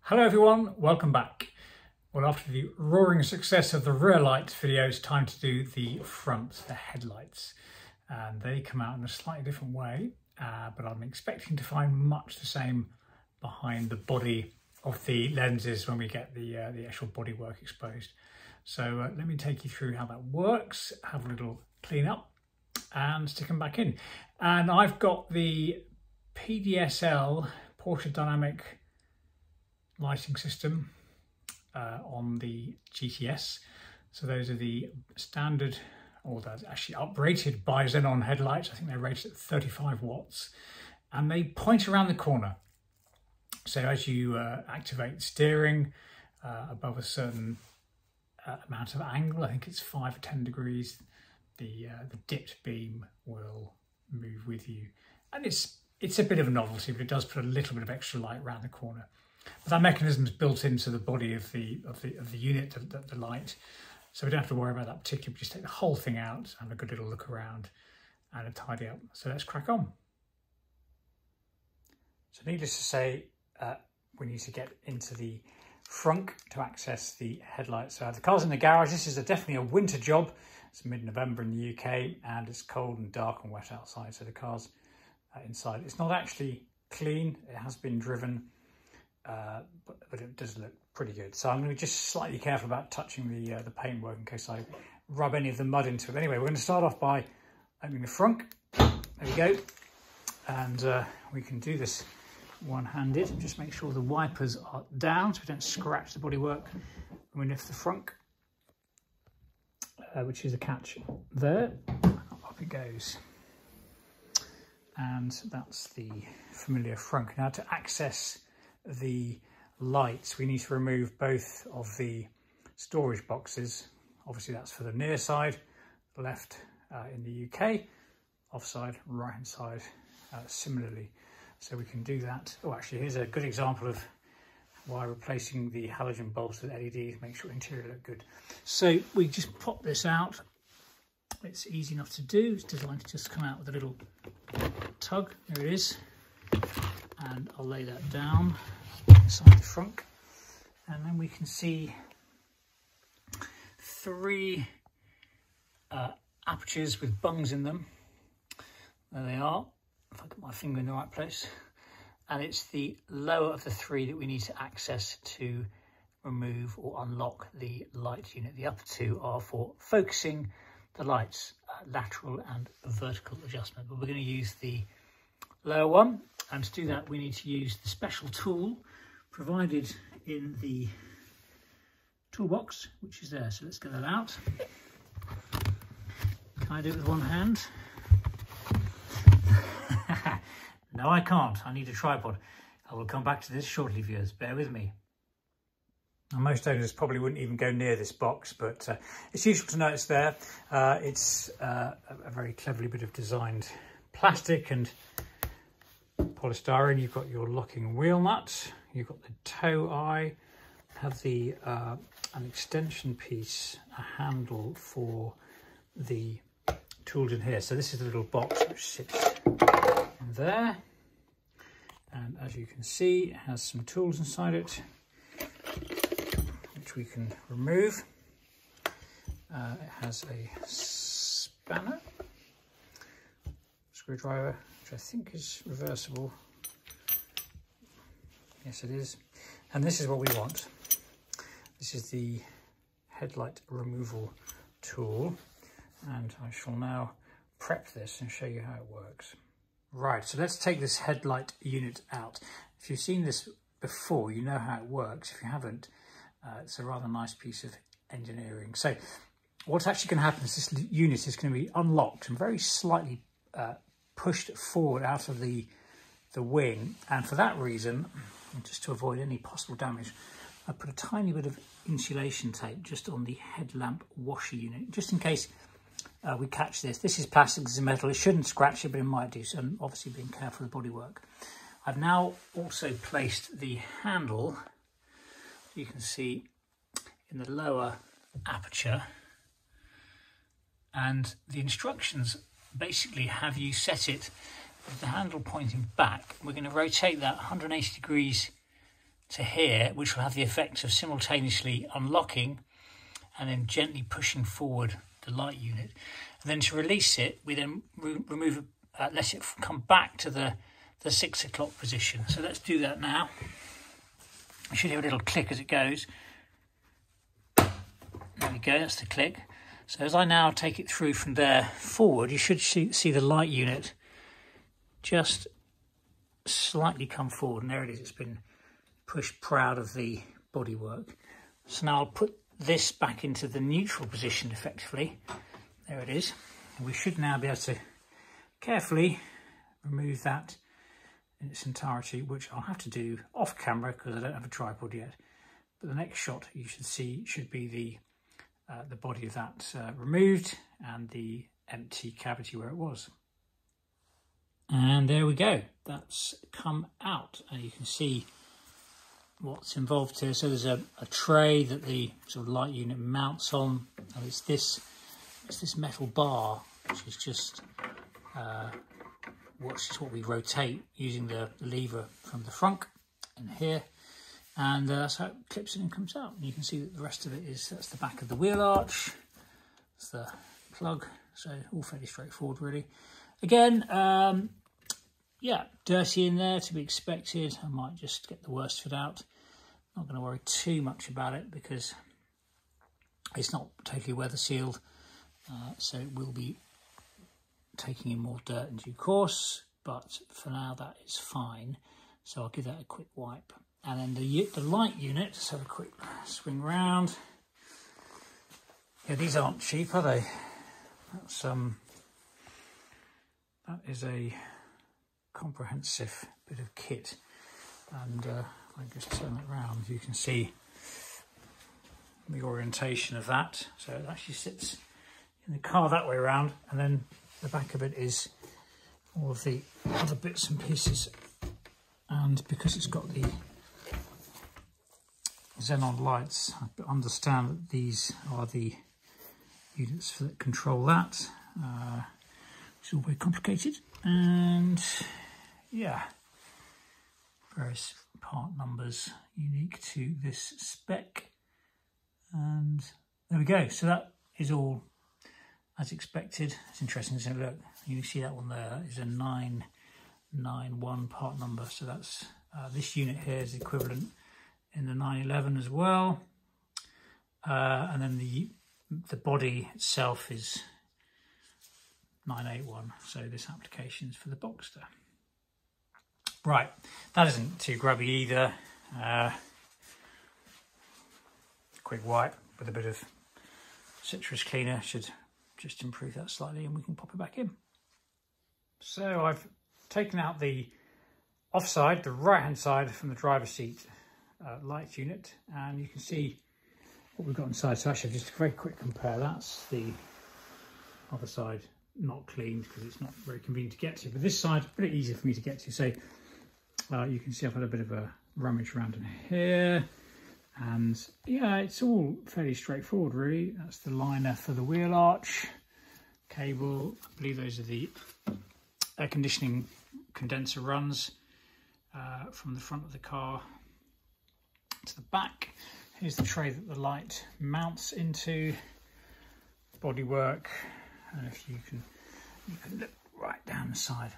Hello everyone, welcome back. Well, after the roaring success of the rear light video, it's time to do the front, the headlights. And they come out in a slightly different way, but I'm expecting to find much the same behind the body of the lenses when we get the actual bodywork exposed. So let me take you through how that works, have a little clean up and stick them back in. And I've got the PDSL, Porsche Dynamic lighting system on the GTS. So those are the standard, or that's actually uprated by Xenon headlights. I think they're rated at 35 watts and they point around the corner. So as you activate steering above a certain amount of angle, I think it's 5 or 10 degrees, the dipped beam will move with you. And it's a bit of a novelty, but it does put a little bit of extra light around the corner. But that mechanism is built into the body of the unit, the light, so we don't have to worry about that particularly. We just take the whole thing out, have a good little look around and a tidy up. So let's crack on. So needless to say, we need to get into the frunk to access the headlights. So the car's in the garage. This is definitely a winter job. It's mid-November in the UK and it's cold and dark and wet outside. So the car's inside. It's not actually clean. It has been driven. But it does look pretty good. So I'm going to be just slightly careful about touching the paintwork in case I rub any of the mud into it. Anyway, we're going to start off by opening the frunk. There we go. And we can do this one-handed. Just make sure the wipers are down so we don't scratch the bodywork. And we lift the frunk, which is the catch there. Up it goes. And that's the familiar frunk. Now to access the lights, we need to remove both of the storage boxes. Obviously that's for the near side, left in the UK, offside, right hand side similarly. So we can do that. Oh, actually here's a good example of why replacing the halogen bulbs with LEDs makes your interior look good. So we just pop this out. It's easy enough to do. It's designed to just come out with a little tug. There it is. And I'll lay that down inside the frunk, and then we can see 3 apertures with bungs in them. There they are, if I get my finger in the right place. And it's the lower of the 3 that we need to access to remove or unlock the light unit. The upper 2 are for focusing the lights, lateral and vertical adjustment, but we're going to use the lower one. And to do that, we need to use the special tool provided in the toolbox, which is there. So let's get that out. Can I do it with one hand? No, I can't. I need a tripod. I will come back to this shortly, viewers. Bear with me. Now, most owners probably wouldn't even go near this box, but it's useful to know it's there. It's a very cleverly bit of designed plastic and polystyrene. You've got your locking wheel nut, you've got the toe eye, have the an extension piece, a handle for the tools in here. So this is the little box which sits in there, and as you can see it has some tools inside it which we can remove. It has a spanner, screwdriver, which I think is reversible. Yes, it is. And this is what we want. This is the headlight removal tool. And I shall now prep this and show you how it works. Right, so let's take this headlight unit out. If you've seen this before, you know how it works. If you haven't, it's a rather nice piece of engineering. So what's actually going to happen is this unit is going to be unlocked and very slightly pushed forward out of the wing, and for that reason, just to avoid any possible damage, I put a tiny bit of insulation tape just on the headlamp washer unit, just in case we catch this. This is plastic, this is metal, it shouldn't scratch it, but it might do, so I'm obviously being careful of the bodywork. I've now also placed the handle, you can see, in the lower aperture, and the instructions basically have you set it with the handle pointing back. We're going to rotate that 180 degrees to here, which will have the effect of simultaneously unlocking and then gently pushing forward the light unit. And then to release it, we then remove, let it come back to the 6 o'clock position. So let's do that now. You should hear a little click as it goes. There we go, that's the click. So as I now take it through from there forward, you should see the light unit just slightly come forward. And there it is, it's been pushed proud of the bodywork. So now I'll put this back into the neutral position effectively. There it is. And we should now be able to carefully remove that in its entirety, which I'll have to do off camera because I don't have a tripod yet. But the next shot you should see should be the body of that removed and the empty cavity where it was. And there we go, that's come out, and you can see what's involved here. So there's a tray that the sort of light unit mounts on, and it's this metal bar, which is just what we rotate using the lever from the front in here, and that's how it clips in and comes out. And you can see that the rest of it that's the back of the wheel arch, that's the plug, so all fairly straightforward really. Again, yeah, dirty in there to be expected. I might just get the worst of it out. Not going to worry too much about it because it's not totally weather sealed, so it will be taking in more dirt in due course, but for now that is fine. So I'll give that a quick wipe. And then the light unit, just have a quick swing round. Yeah, these aren't cheap, are they? That is a comprehensive bit of kit, and I just turn it round, you can see the orientation of that. So it actually sits in the car that way around, and then the back of it is all of the other bits and pieces. And because it's got the xenon lights, I understand that these are the units that control that, which is all very complicated. And yeah, various part numbers unique to this spec, and there we go. So that is all as expected. It's interesting, isn't it? Look, you can see that one there is a 991 part number, so that's this unit here is equivalent in the 911 as well, and then the body itself is 981, so this application is for the Boxster. Right, that isn't too grubby either. Quick wipe with a bit of citrus cleaner should just improve that slightly, and we can pop it back in. So I've taken out the offside, the right-hand side from the driver's seat light unit, and you can see what we've got inside. So actually, just a very quick compare. That's the other side, not cleaned because it's not very convenient to get to, but this side pretty easy for me to get to. So you can see I've had a bit of a rummage around in here, and yeah, it's all fairly straightforward really. That's the liner for the wheel arch, cable, I believe those are the air conditioning condenser runs from the front of the car to the back. Here's the tray that the light mounts into, bodywork, and if you can look right down the side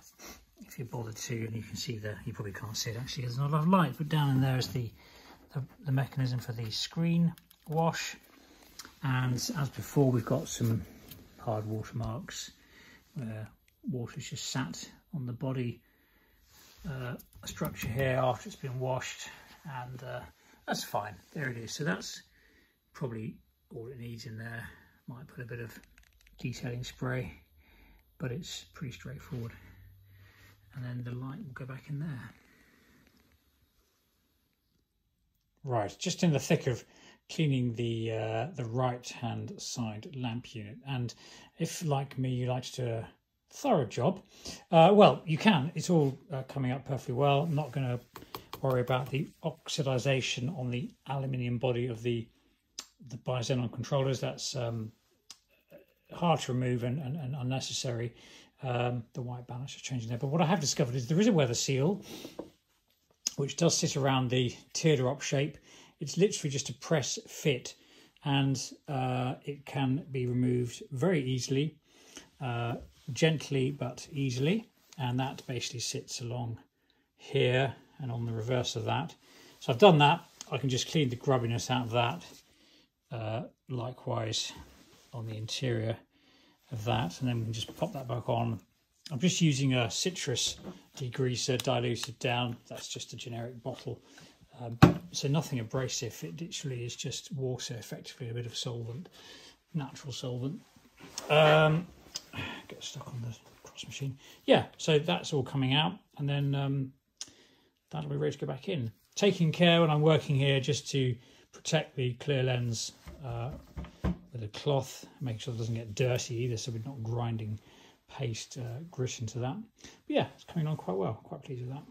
if you're bothered to, and you can see there, you probably can't see it actually, there's not a lot of light, but down in there is the mechanism for the screen wash. And as before, we've got some hard watermarks where water's just sat on the body structure here after it's been washed, and that's fine, there it is. So that's probably all it needs in there. Might put a bit of detailing spray, but it's pretty straightforward. And then the light will go back in there. Right, just in the thick of cleaning the right-hand side lamp unit. And if, like me, you like to do a thorough job, well, you can. It's all coming up perfectly well. I'm not going to worry about the oxidization on the aluminium body of the bi-xenon controllers. That's hard to remove and unnecessary. The white balance is changing there. But what I have discovered is there is a weather seal which does sit around the teardrop shape. It's literally just a press fit, and it can be removed very easily, gently but easily, and that basically sits along here and on the reverse of that. So I've done that. I can just clean the grubbiness out of that, likewise on the interior of that, and then we can just pop that back on. I'm just using a citrus degreaser diluted down. That's just a generic bottle, so nothing abrasive. It literally is just water, effectively a bit of solvent, natural solvent. Get stuck on the cross machine. Yeah, so that's all coming out, and then that'll be ready to go back in. Taking care when I'm working here just to protect the clear lens with a cloth, make sure it doesn't get dirty either, so we're not grinding paste grit into that. But yeah, it's coming on quite well, quite pleased with that.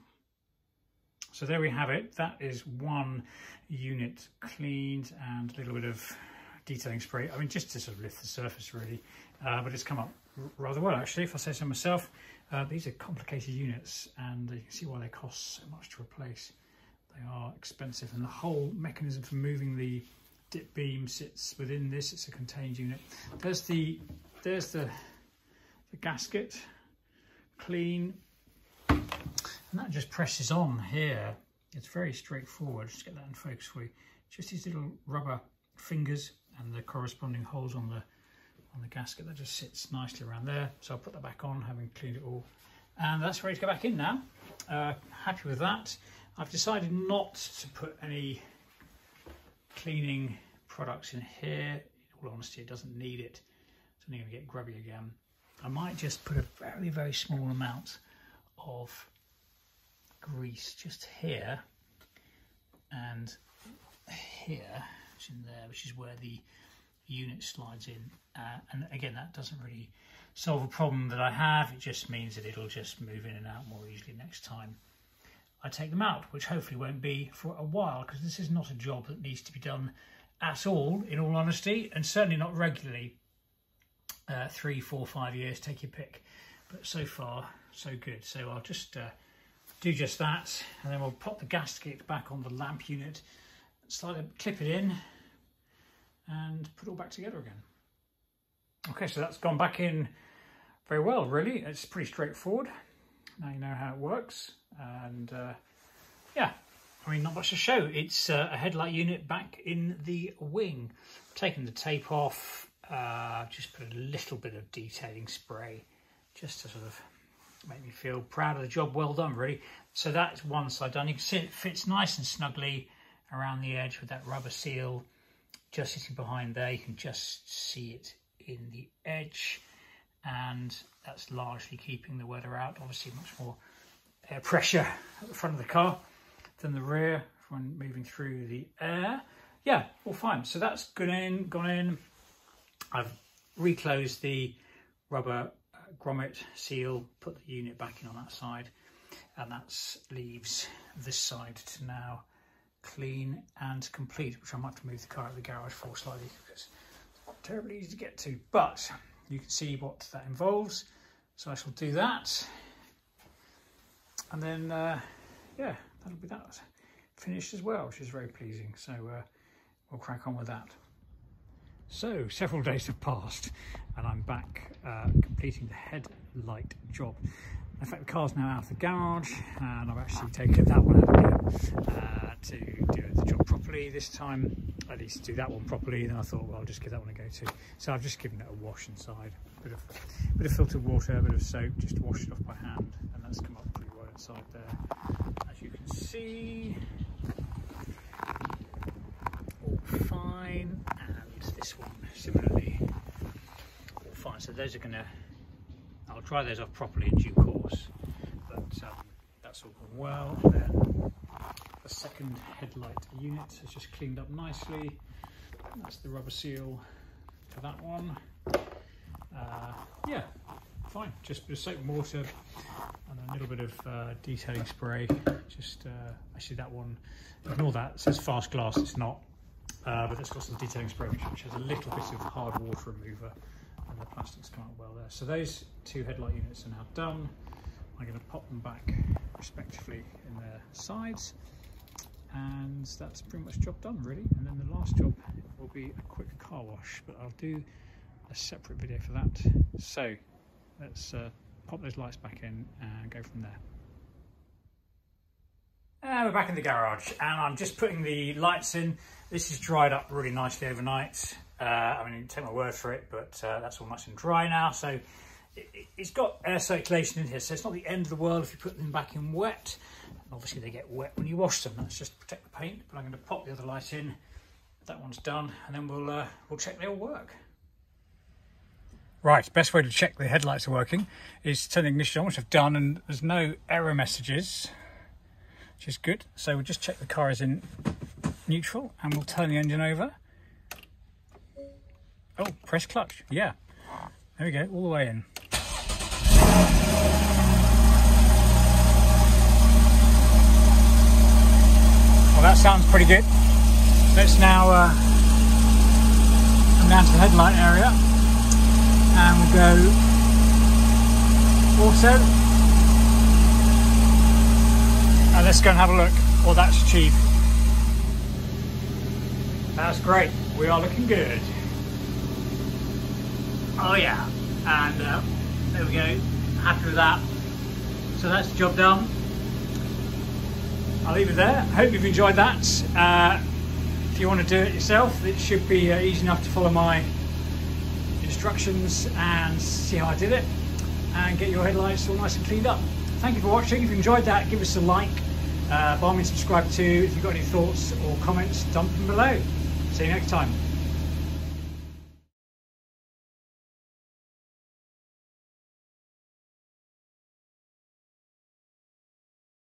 So there we have it. That is one unit cleaned, and a little bit of detailing spray. I mean, just to sort of lift the surface really, but it's come up rather well actually, if I say so myself. These are complicated units, and you can see why they cost so much to replace. They are expensive, and the whole mechanism for moving the dip beam sits within this. It's a contained unit. There's the gasket, clean, and that just presses on here. It's very straightforward. Just get that in focus for you. Just these little rubber fingers and the corresponding holes on the gasket that just sits nicely around there. So I'll put that back on, having cleaned it all, and that's ready to go back in now. Happy with that. I've decided not to put any cleaning products in here. In all honesty, it doesn't need it. It's only going to get grubby again. I might just put a very, very small amount of grease just here and here, which is in there, which is where the unit slides in. And again, that doesn't really solve a problem that I have. It just means that it'll just move in and out more easily next time I take them out, which hopefully won't be for a while, because this is not a job that needs to be done at all, in all honesty, and certainly not regularly. 3, 4, 5 years, take your pick. But so far, so good. So I'll just do just that, and then we'll pop the gasket back on the lamp unit, clip it in, and put it all back together again. Okay, so that's gone back in very well, really. It's pretty straightforward. Now you know how it works, and yeah, I mean, not much to show. It's a headlight unit back in the wing. Taking the tape off, just put a little bit of detailing spray just to sort of make me feel proud of the job. Well done, really. So that's one side done. You can see it fits nice and snugly around the edge with that rubber seal just sitting behind there. You can just see it in the edge, and that's largely keeping the weather out. Obviously much more air pressure at the front of the car than the rear when moving through the air. Yeah, all fine. So that's gone in. I've reclosed the rubber grommet seal, put the unit back in on that side, and that leaves this side to now clean and complete, which I might have to move the car out of the garage for slightly because it's not terribly easy to get to, but you can see what that involves. So I shall do that, and then yeah, that'll be that finished as well, which is very pleasing. So we'll crack on with that. So several days have passed, and I'm back completing the headlight job. In fact, the car's now out of the garage, and I've actually taken that one out again to do the job properly this time, at least do that one properly. Then I thought, well, I'll just give that one a go too. So I've just given it a wash inside, a bit of filtered water, a bit of soap, just to wash it off by hand, and that's come up pretty well inside there. As you can see, all fine, and this one similarly all fine. So those are gonna, I'll dry those off properly in due course, but that's all gone well. And then the second headlight unit has just cleaned up nicely. That's the rubber seal for that one. Yeah, fine. Just a bit of soap and water and a little bit of detailing spray. Just actually that one, ignore that. It says fast glass. It's not, but it's got some detailing spray which has a little bit of hard water remover, and the plastic's come out well there. So those two headlight units are now done. I'm going to pop them back respectively in the sides, and that's pretty much job done really. And then the last job will be a quick car wash, but I'll do a separate video for that. So let's pop those lights back in and go from there. And we're back in the garage, and I'm just putting the lights in. This is dried up really nicely overnight. I mean, you take my word for it, but that's all nice and dry now. So it's got air circulation in here, so it's not the end of the world if you put them back in wet. Obviously they get wet when you wash them. That's just to protect the paint. But I'm going to pop the other light in. That one's done, and then we'll check they all work. Right, best way to check the headlights are working is to turn the ignition on, which I've done, and there's no error messages, which is good. So we'll just check the car is in neutral, and we'll turn the engine over. Oh, press clutch. Yeah, there we go, all the way in. Well, that sounds pretty good. Let's now come down to the headlight area, and we'll go auto, and let's go and have a look what that's achieved. That's great, we are looking good. Oh yeah, and there we go, happy with that. So that's the job done. I'll leave it there. Hope you've enjoyed that. If you want to do it yourself, it should be easy enough to follow my instructions and see how I did it, and get your headlights all nice and cleaned up. Thank you for watching. If you enjoyed that, give us a like. By all means, subscribe too. If you've got any thoughts or comments, dump them below. See you next time.